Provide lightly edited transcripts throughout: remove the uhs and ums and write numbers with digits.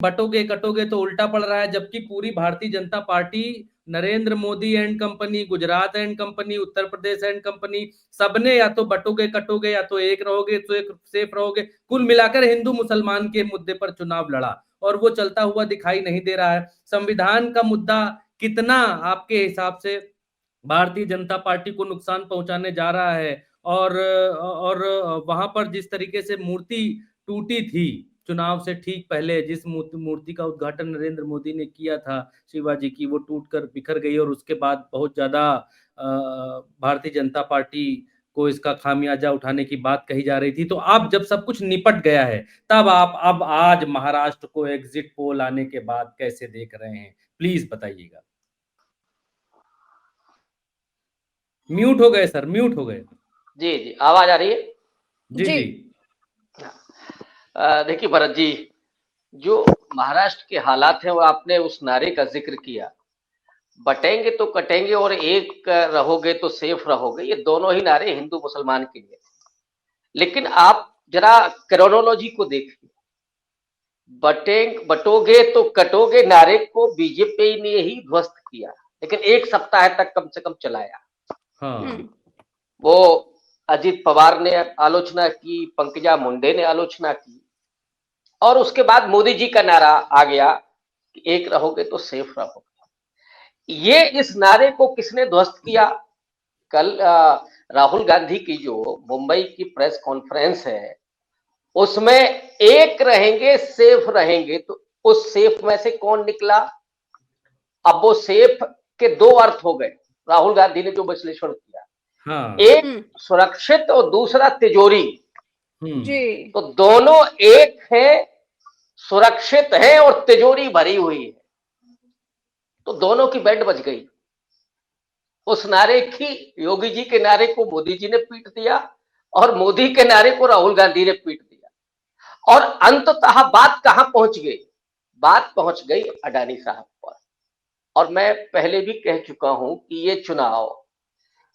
बटोगे कटोगे तो उल्टा पड़ रहा है, जबकि पूरी Bharatiya Janata party, Narendra Modi and company, Gujarat and company, Uttar Pradesh and company, सबने या तो बटोगे कटोगे या तो एक रहोगे तो एक सेफ रहोगे, कुल मिलाकर हिंदू मुसलमान के मुद्दे पर चुनाव लड़ा और वो चलता हुआ दिखाई नहीं दे रहा है। संविधान का मुद्दा कितना आपके हिसाब से भारतीय जनता पार्टी को नुकसान पहुंचाने जा रहा है? और वहां पर जिस तरीके से मूर्ति टूटी थी चुनाव से ठीक पहले, जिस मूर्ति का उद्घाटन नरेंद्र मोदी ने किया था शिवाजी की, वो टूटकर बिखर गई और उसके बाद बहुत ज्यादा भारतीय जनता पार्टी को इसका खामियाजा उठाने की बात कही जा रही थी। तो अब जब सब कुछ निपट गया है, तब आप अब आज महाराष्ट्र को एग्जिट पोल आने के बाद कैसे देख रहे हैं, प्लीज बताइएगा। म्यूट हो गए सर, म्यूट हो गए। जी जी, आवाज आ रही है? जी जी, देखिए भरत जी, जो महाराष्ट्र के हालात हैं वो आपने उस नारे का जिक्र किया, बटेंगे तो कटेंगे और एक रहोगे तो सेफ रहोगे, ये दोनों ही नारे हिंदू मुसलमान के लिए। लेकिन आप जरा क्रोनोलॉजी को देखिए, बटोगे तो कटोगे नारे को बीजेपी ने ही ध्वस्त किया, लेकिन एक सप्ताह तक कम से कम चलाया। हाँ। वो अजित पवार ने आलोचना की, पंकजा मुंडे ने आलोचना की, और उसके बाद मोदी जी का नारा आ गया कि एक रहोगे तो सेफ रहोगे। ये इस नारे को किसने ध्वस्त किया? कल राहुल गांधी की जो मुंबई की प्रेस कॉन्फ्रेंस है, उसमें एक रहेंगे सेफ रहेंगे, तो उस सेफ में से कौन निकला? अब वो सेफ के दो अर्थ हो गए, राहुल गांधी ने जो विश्लेषण किया। हाँ। एक सुरक्षित और दूसरा तिजोरी। जी। तो दोनों एक है, सुरक्षित है और तिजोरी भरी हुई है, तो दोनों की बैंड बज गई। उस नारे की, योगी जी के नारे को मोदी जी ने पीट दिया और मोदी के नारे को राहुल गांधी ने पीट दिया। और अंततः बात कहां पहुंच गई? बात पहुंच गई अडानी साहब पर। और मैं पहले भी कह चुका हूं कि ये चुनाव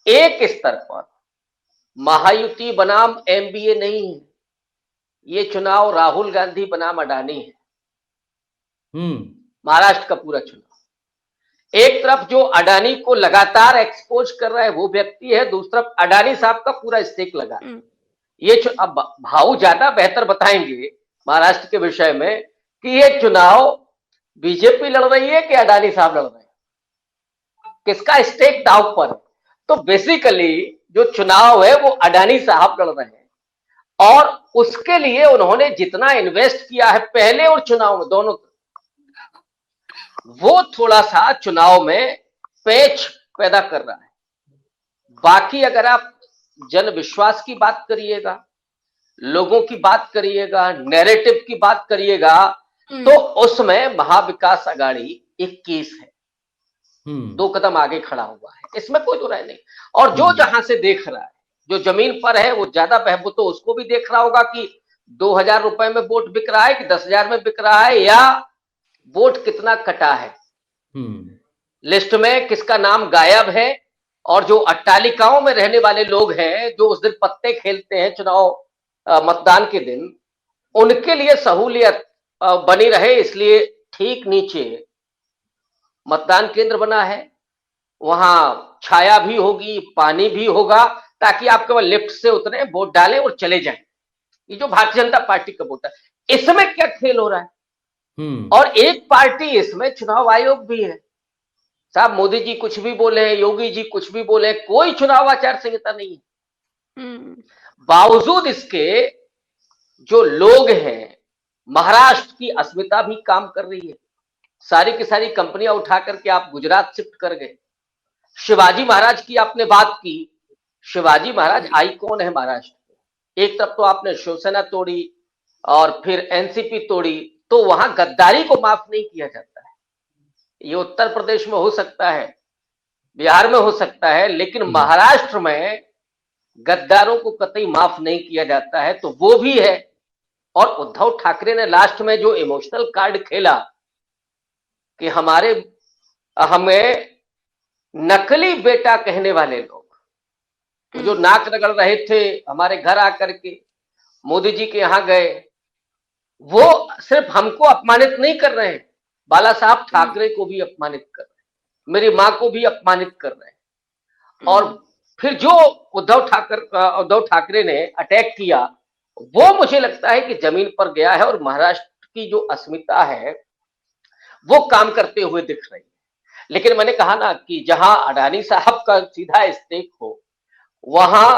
एक स्तर पर महायुति बनाम एमबीए नहीं है, ये चुनाव राहुल गांधी बनाम अडानी है। महाराष्ट्र का पूरा चुनाव, एक तरफ जो अडानी को लगातार एक्सपोज कर रहा है वो व्यक्ति है, दूसरी तरफ अडानी साहब का पूरा स्टेक लगा। ये अब भाऊ ज्यादा बेहतर बताएंगे महाराष्ट्र के विषय में कि ये चुनाव बीजेपी लड़ रही है कि अडानी साहब लड़ रहे हैं, किसका स्टेक दांव पर है। तो बेसिकली जो चुनाव है वो अडानी साहब लड़ रहे हैं, और उसके लिए उन्होंने जितना इन्वेस्ट किया है पहले और चुनाव में दोनों, वो थोड़ा सा चुनाव में पेच पैदा कर रहा है। बाकी अगर आप जन विश्वास की बात करिएगा, लोगों की बात करिएगा, नैरेटिव की बात करिएगा, तो उसमें महाविकास आघाड़ी 21 है, 2 कदम आगे खड़ा हुआ है, इसमें कोई दो राय नहीं। और जो जहां से देख रहा है, जो जमीन पर है, वो ज्यादा बहबू तो उसको भी देख रहा होगा कि 2000 रुपए में वोट बिक रहा है कि 10,000 में बिक रहा है, या वोट कितना कटा है, लिस्ट में किसका नाम गायब है। और जो अट्टालिकाओं में रहने वाले लोग हैं, जो उस दिन पत्ते खेलते हैं चुनाव मतदान के दिन, उनके लिए सहूलियत बनी रहे, इसलिए ठीक नीचे मतदान केंद्र बना है, वहां छाया भी होगी, पानी भी होगा, ताकि आप केवल लिफ्ट से उतरे, वोट डालें और चले जाएं। ये जो भारतीय जनता पार्टी का वोट है, इसमें क्या खेल हो रहा है? और एक पार्टी इसमें चुनाव आयोग भी है। साहब मोदी जी कुछ भी बोले, योगी जी कुछ भी बोले, कोई चुनाव आचार संहिता नहीं है। बावजूद इसके जो लोग हैं, महाराष्ट्र की अस्मिता भी काम कर रही है। सारी की सारी कंपनियां उठा करके आप गुजरात शिफ्ट कर गए। शिवाजी महाराज की आपने बात की, शिवाजी महाराज आइकॉन है महाराष्ट्र के। एक तरफ तो आपने शिवसेना तोड़ी और फिर एनसीपी तोड़ी, तो वहां गद्दारी को माफ नहीं किया जाता है। ये उत्तर प्रदेश में हो सकता है, बिहार में हो सकता है, लेकिन महाराष्ट्र में गद्दारों को कतई माफ नहीं किया जाता है, तो वो भी है। और उद्धव ठाकरे ने लास्ट में जो इमोशनल कार्ड खेला कि हमें नकली बेटा कहने वाले लोग जो नाक रगड़ रहे थे, हमारे घर आकर के मोदी जी के यहां गए, वो सिर्फ हमको अपमानित नहीं कर रहे हैं, बाला साहब ठाकरे को भी अपमानित कर रहे हैं, मेरी माँ को भी अपमानित कर रहे हैं। और फिर जो उद्धव ठाकरे ने अटैक किया, वो मुझे लगता है कि जमीन पर गया है और महाराष्ट्र की जो अस्मिता है वो काम करते हुए दिख रही है। लेकिन मैंने कहा ना कि जहां अडानी साहब का सीधा स्टेक हो, वहां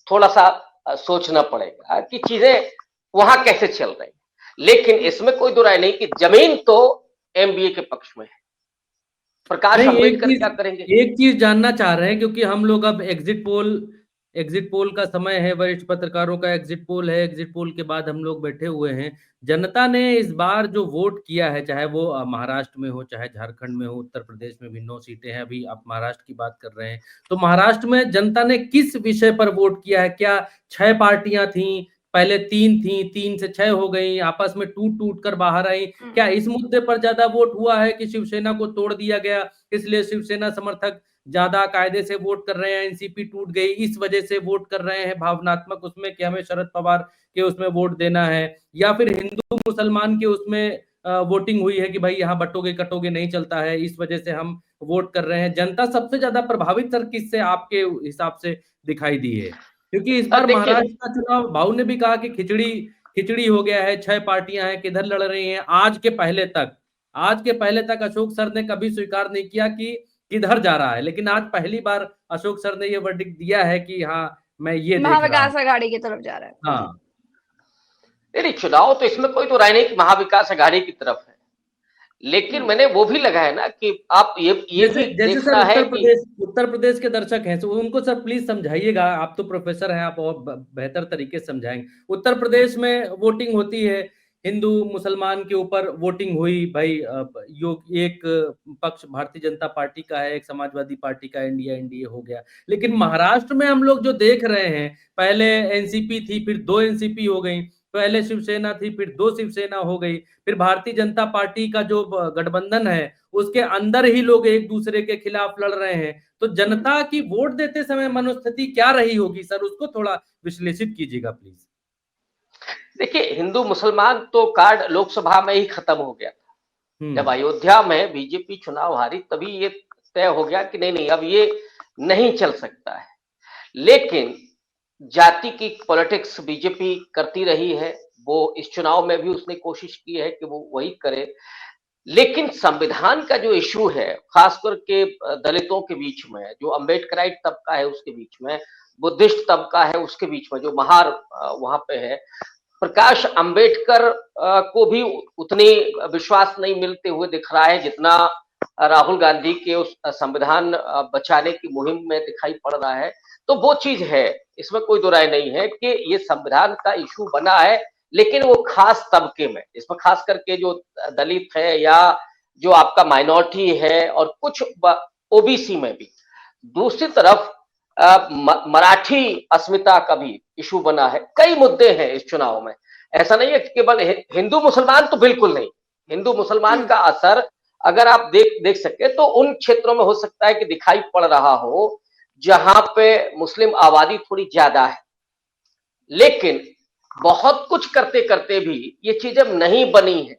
थोड़ा सा सोचना पड़ेगा कि चीजें वहां कैसे चल रही। लेकिन इसमें कोई दो राय नहीं कि जमीन तो एमबीए के पक्ष में है। प्रकाश अंबेडकर क्या करेंगे? एक चीज जानना चाह रहे हैं, क्योंकि हम लोग अब एग्जिट पोल का समय है, वरिष्ठ पत्रकारों का एग्जिट पोल है, एग्जिट पोल के बाद हम लोग बैठे हुए हैं। जनता ने इस बार जो वोट किया है, चाहे वो महाराष्ट्र में हो, चाहे झारखंड में हो, उत्तर प्रदेश में भी 9 सीटें हैं, अभी आप महाराष्ट्र की बात कर रहे हैं, तो महाराष्ट्र में जनता ने किस विषय पर वोट किया है? क्या 6 पार्टियां थी, पहले 3 थी, 3 से 6 हो गई, आपस में टूट टूट कर बाहर आई? क्या इस मुद्दे पर ज्यादा वोट हुआ है कि शिवसेना को तोड़ दिया गया, इसलिए शिवसेना समर्थक ज्यादा कायदे से वोट कर रहे हैं, एनसीपी टूट गई इस वजह से वोट कर रहे हैं भावनात्मक उसमें कि हमें शरद पवार के उसमें वोट देना है, या फिर हिंदू मुसलमान के उसमें वोटिंग हुई है कि भाई यहाँ बटोगे कटोगे नहीं चलता है, इस वजह से हम वोट कर रहे हैं? जनता सबसे ज्यादा प्रभावित सर किससे आपके हिसाब से दिखाई दी है? क्योंकि इस बार महाराष्ट्र का चुनाव भाऊ ने भी कहा कि खिचड़ी खिचड़ी हो गया है, 6 पार्टियां हैं, किधर लड़ रही हैं। आज के पहले तक अशोक सर ने कभी स्वीकार नहीं किया कि किधर जा रहा है, लेकिन आज पहली बार अशोक सर ने ये वर्डिक्ट दिया है कि हाँ मैं ये देख रहा हूं, महाविकास आघाड़ी की तरफ जा रहा है। हाँ नहीं, चुनाव तो इसमें कोई तो राय नहीं कि महाविकास आघाड़ी की तरफ है, लेकिन मैंने वो भी लगाया ना कि आप ये भी देखना है कि उत्तर प्रदेश के दर्शक हैं, तो उनको सर प्लीज समझाइएगा, आप तो प्रोफेसर हैं, आप और बेहतर तरीके से समझाएंगे। उत्तर प्रदेश में वोटिंग होती है, हिंदू मुसलमान के ऊपर वोटिंग हुई भाई, एक पक्ष भारतीय जनता पार्टी का है, एक समाजवादी पार्टी का, इंडिया एनडीए हो गया। लेकिन महाराष्ट्र में हम लोग जो देख रहे हैं, पहले एनसीपी थी, फिर 2 एनसीपी हो गई, पहले शिवसेना थी, फिर 2 शिवसेना हो गई, फिर भारतीय जनता पार्टी का जो गठबंधन है उसके अंदर ही लोग एक दूसरे के खिलाफ लड़ रहे हैं। तो जनता की वोट देते समय मनोस्थिति क्या रही होगी सर, उसको थोड़ा विश्लेषित कीजिएगा प्लीज। देखिए, हिंदू मुसलमान तो कार्ड लोकसभा में ही खत्म हो गया था। जब अयोध्या में बीजेपी चुनाव हारी, तभी ये तय हो गया कि नहीं अब ये नहीं चल सकता है। लेकिन जाति की पॉलिटिक्स बीजेपी करती रही है, वो इस चुनाव में भी उसने कोशिश की है कि वो वही करे। लेकिन संविधान का जो इशू है, खासकर के दलितों के बीच में, जो अम्बेडकराइट तबका है उसके बीच में, बुद्धिस्ट तबका है उसके बीच में, जो महार वहां पे है, प्रकाश अंबेडकर को भी उतनी विश्वास नहीं मिलते हुए दिख रहा है जितना राहुल गांधी के उस संविधान बचाने की मुहिम में दिखाई पड़ रहा है। तो वो चीज है, इसमें कोई दो राय नहीं है कि ये संविधान का इशू बना है, लेकिन वो खास तबके में, इसमें खास करके जो दलित है या जो आपका माइनॉरिटी है और कुछ ओबीसी में भी। दूसरी तरफ मराठी अस्मिता का भी इशू बना है। कई मुद्दे हैं इस चुनाव में, ऐसा नहीं है कि केवल हिंदू मुसलमान, तो बिल्कुल नहीं। हिंदू मुसलमान का असर अगर आप देख सके तो उन क्षेत्रों में हो सकता है कि दिखाई पड़ रहा हो जहां पे मुस्लिम आबादी थोड़ी ज्यादा है। लेकिन बहुत कुछ करते करते भी ये चीजें नहीं बनी है,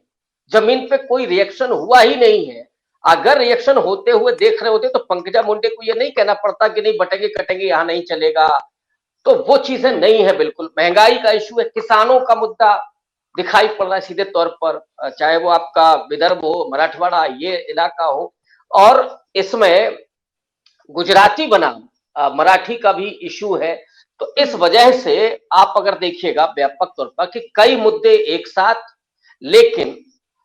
जमीन पे कोई रिएक्शन हुआ ही नहीं है। अगर रिएक्शन होते हुए देख रहे होते तो पंकजा मुंडे को ये नहीं कहना पड़ता कि नहीं बटेंगे कटेंगे यहां नहीं चलेगा। तो वो चीजें नहीं है बिल्कुल। महंगाई का इशू है, किसानों का मुद्दा दिखाई पड़ रहा है सीधे तौर पर, चाहे वो आपका विदर्भ हो, मराठवाड़ा, ये इलाका हो। और इसमें गुजराती बनाम मराठी का भी इशू है। तो इस वजह से आप अगर देखिएगा व्यापक तौर पर कि कई मुद्दे एक साथ, लेकिन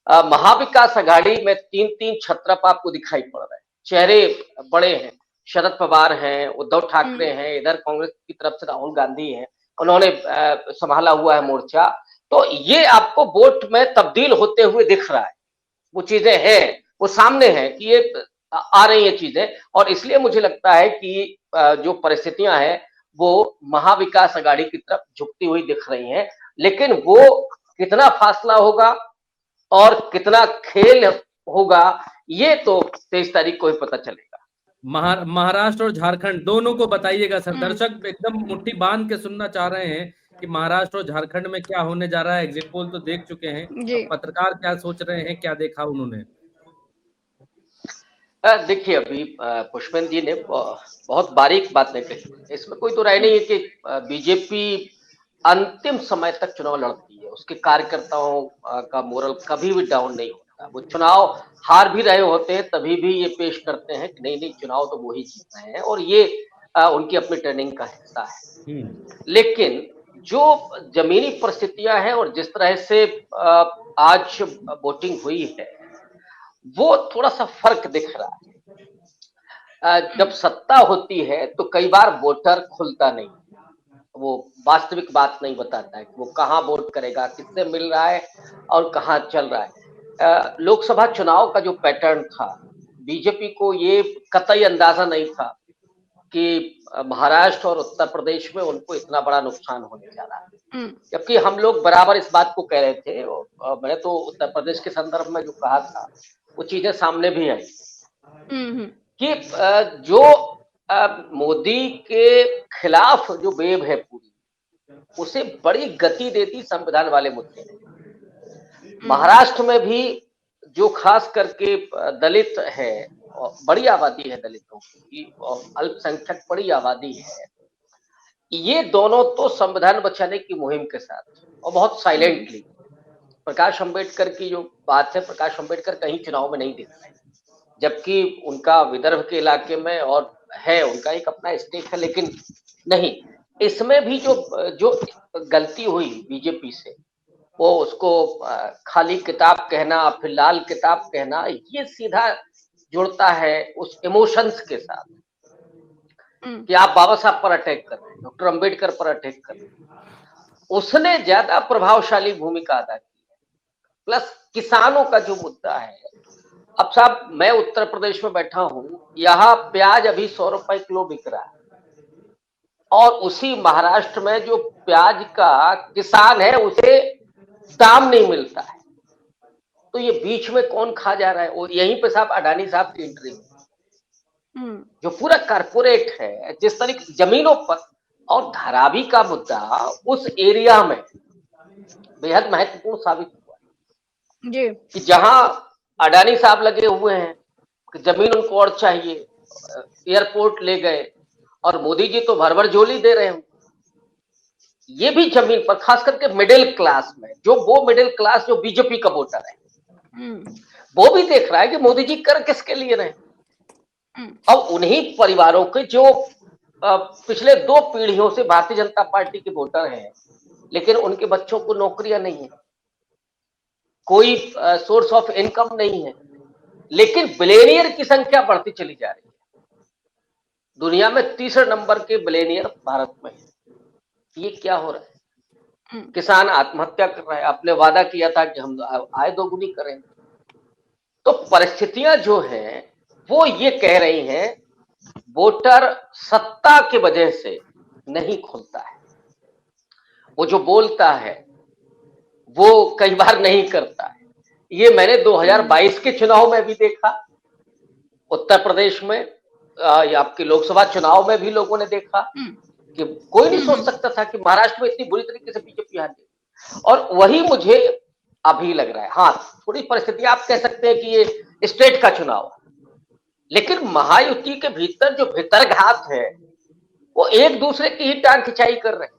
महाविकास आघाड़ी में 3-3 छत्रप आपको दिखाई पड़ रहे हैं। चेहरे बड़े हैं, शरद पवार हैं, उद्धव ठाकरे हैं, इधर कांग्रेस की तरफ से राहुल गांधी हैं, उन्होंने संभाला हुआ है मोर्चा। तो ये आपको वोट में तब्दील होते हुए दिख रहा है। वो चीजें हैं, वो सामने हैं कि ये आ रही है चीजें। और इसलिए मुझे लगता है कि जो परिस्थितियां हैं वो महाविकास आघाड़ी की तरफ झुकती हुई दिख रही हैं। लेकिन वो कितना फासला होगा और कितना खेल होगा, ये तो 23 तारीख को ही पता चलेगा। महाराष्ट्र और झारखंड दोनों को बताइएगा सर। दर्शक एकदम मुट्ठी बांध के सुनना चाह रहे हैं कि महाराष्ट्र और झारखंड में क्या होने जा रहा है। एग्जिट पोल तो देख चुके हैं, अब पत्रकार क्या सोच रहे हैं, क्या देखा उन्होंने। देखिए, अभी पुष्पेंद्र जी ने बहुत बारीक बातें कही, इसमें कोई तो राय नहीं है कि बीजेपी अंतिम समय तक चुनाव लड़ती है, उसके कार्यकर्ताओं का मोरल कभी भी डाउन नहीं होता। वो चुनाव हार भी रहे होते हैं तभी भी ये पेश करते हैं कि नहीं नहीं चुनाव तो वो ही जीत रहे हैं, और ये उनकी अपनी ट्रेनिंग का हिस्सा है। लेकिन जो जमीनी परिस्थितियां हैं और जिस तरह से आज वोटिंग हुई है वो थोड़ा सा फर्क दिख रहा है। जब सत्ता होती है तो कई बार वोटर खुलता नहीं, वो वास्तविक बात नहीं बताता है कि वो कहाँ वोट करेगा, किससे मिल रहा है और कहाँ चल रहा है। लोकसभा चुनाव का जो पैटर्न था, बीजेपी को ये कतई अंदाजा नहीं था कि महाराष्ट्र और उत्तर प्रदेश में उनको इतना बड़ा नुकसान होने जा रहा है। जबकि हम लोग बराबर इस बात को कह रहे थे, और मैंने तो उत्तर प्रदेश के संदर्भ में जो कहा था वो चीजें सामने भी आई कि जो मोदी के खिलाफ जो वेव है पूरी, उसे बड़ी गति देती संविधान वाले मुद्दे ने। महाराष्ट्र में भी जो खास करके दलित है, बड़ी आबादी है दलितों की और अल्पसंख्यक बड़ी आबादी है, ये दोनों तो संविधान बचाने की मुहिम के साथ और बहुत साइलेंटली, प्रकाश अंबेडकर की जो बात है, प्रकाश अंबेडकर कहीं चुनाव में नहीं दिख रहे, जबकि उनका विदर्भ के इलाके में और है, उनका एक अपना स्टेक है, लेकिन नहीं, इसमें भी जो गलती हुई बीजेपी से, वो उसको खाली किताब कहना, फिर लाल किताब कहना, ये सीधा जुड़ता है उस इमोशंस के साथ कि आप बाबा साहब पर अटैक कर रहे हैं, डॉक्टर अंबेडकर पर अटैक कर रहे हैं। उसने ज्यादा प्रभावशाली भूमिका अदा की है। प्लस किसानों का जो मुद्दा है, अब साहब मैं उत्तर प्रदेश में बैठा हूं, यहाँ प्याज अभी 100 रुपए किलो बिक रहा है, और उसी महाराष्ट्र में जो प्याज का किसान है उसे दाम नहीं मिलता है। तो ये बीच में कौन खा जा रहा है? और यहीं पे साहब अडानी साहब की एंट्री, जो पूरा कारपोरेट है, जिस तरीके जमीनों पर, और धारावी का मुद्दा उस एरिया में बेहद महत्वपूर्ण साबित हुआ जी, कि जहां अडानी साहब लगे हुए हैं कि जमीन उनको और चाहिए, एयरपोर्ट ले गए, और मोदी जी तो भर भर झोली दे रहे हैं। ये भी जमीन पर, खास करके मिडिल क्लास में, जो वो मिडिल क्लास जो बीजेपी का वोटर है, वो भी देख रहा है कि मोदी जी कर किसके लिए रहे। अब उन्हीं परिवारों के जो पिछले 2 पीढ़ियों से भारतीय जनता पार्टी के वोटर हैं, लेकिन उनके बच्चों को नौकरियां नहीं है, कोई सोर्स ऑफ इनकम नहीं है, लेकिन बिलियनियर की संख्या बढ़ती चली जा रही है। दुनिया में तीसरे नंबर के बिलियनियर भारत में है। ये क्या हो रहा है? किसान आत्महत्या कर रहा है, आपने वादा किया था कि हम आय दोगुनी करेंगे। तो परिस्थितियां जो हैं वो ये कह रही हैं, वोटर सत्ता की वजह से नहीं खुलता है, वो जो बोलता है वो कई बार नहीं करता है। ये मैंने 2022 के चुनाव में भी देखा, उत्तर प्रदेश में या आपके लोकसभा चुनाव में भी लोगों ने देखा कि कोई नहीं सोच सकता था कि महाराष्ट्र में इतनी बुरी तरीके से बीजेपी हार गई। और वही मुझे अभी लग रहा है। हाँ, थोड़ी परिस्थिति आप कह सकते हैं कि ये स्टेट का चुनाव है, लेकिन महायुति के भीतर जो भीतरघात है वो एक दूसरे की ही टांग खिंचाई कर रहे हैं।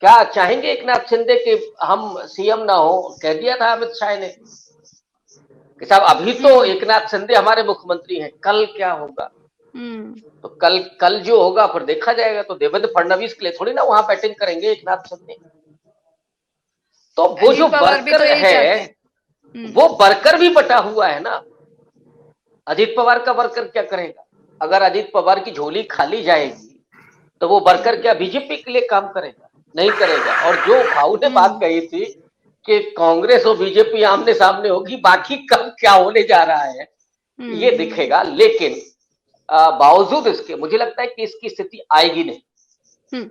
क्या चाहेंगे एक नाथ शिंदे के हम सीएम ना हो? कह दिया था अमित शाह ने कि साहब अभी तो एक नाथ शिंदे हमारे मुख्यमंत्री हैं, कल क्या होगा? तो कल जो होगा फिर देखा जाएगा। तो देवेंद्र फडणवीस के लिए थोड़ी ना वहां बैटिंग करेंगे एक नाथ शिंदे। तो वो जो वर्कर है वो वर्कर भी बटा हुआ है ना। अजीत पवार का वर्कर क्या करेगा? अगर अजीत पवार की झोली खाली जाएगी तो वो वर्कर क्या बीजेपी के लिए काम करेगा? नहीं करेगा। और जो भाऊ ने बात कही थी कि कांग्रेस और बीजेपी आमने सामने होगी, बाकी कब क्या होने जा रहा है ये दिखेगा। लेकिन बावजूद इसके मुझे लगता है कि इसकी स्थिति आएगी नहीं।